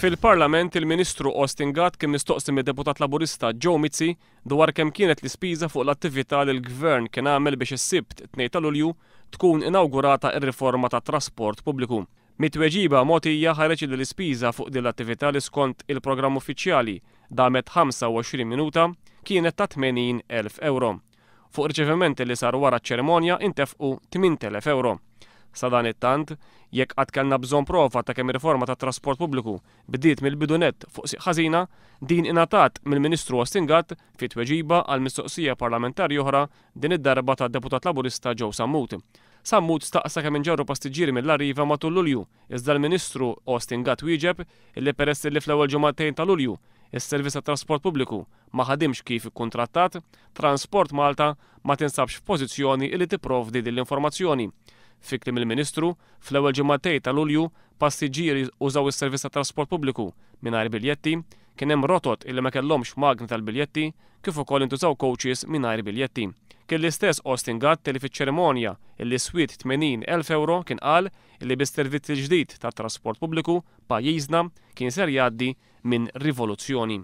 Fil-Parlament il-Ministru Austin Gatt kien mistoqsi mid-Deputat Laburista Joe Mizzi dwar kemm kienet l-ispiża fuq l-attività li l-Gvern kien għamel biex is-Sibt 2 ta' Lulju tkun inawgurata r-riforma tat-trasport pubbliku. Mit-tweġiba mogħtija ħareġ li l-ispiża fuq din l-attività li skont il-programm uffiċjali damet 25 minuta kienet ta' 80,000 euro. Fuq riċevimenti li sar wara ċ-ċerimonja intefqu 8,000 euro. Sa dan it-tant, jekk qatt kellna bżonn prova ta' kemm ir-riforma tat-trasport pubbliku bdiet mill-bidunet fuq siq ħażina, din ingħatat mill-Ministru Austin Gatt fi tweġiba għal mistoqsija parlamentari oħra din id-darba tad-Deputat Laburista Joe Sammut. Sammut staqsa kemm inġarru passiġġieri mill-Arriva matul Lulju, iżda l-Ministru Austin Gatt wieġeb illi peress li fl-ewwel ġimagħtejn ta' Lulju is-servizz tat-trasport pubbliku ma ħadimx kif ikkuntrattat, Transport Malta ma tinsabx f'pożizzjoni li tipprovdi din l-informazzjoni. Fi kliem il-Ministru, fl-ewwel ġimagħtejn ta' Lulju passiġġieri użaw is-servizz tat-trasport pubbliku mingħajr biljetti, kien hemm rotot illi ma kellhomx magni tal-biljetti kif ukoll intużaw coaches mingħajr biljetti. Kien l-istess Austin Gatt li fiċ-ċerimonja illi swiet 80,000 euro kien qal illi bis-servizz il-ġdid tat-trasport pubbliku pajjiżna kien ser jgħaddi minn rivoluzzjoni.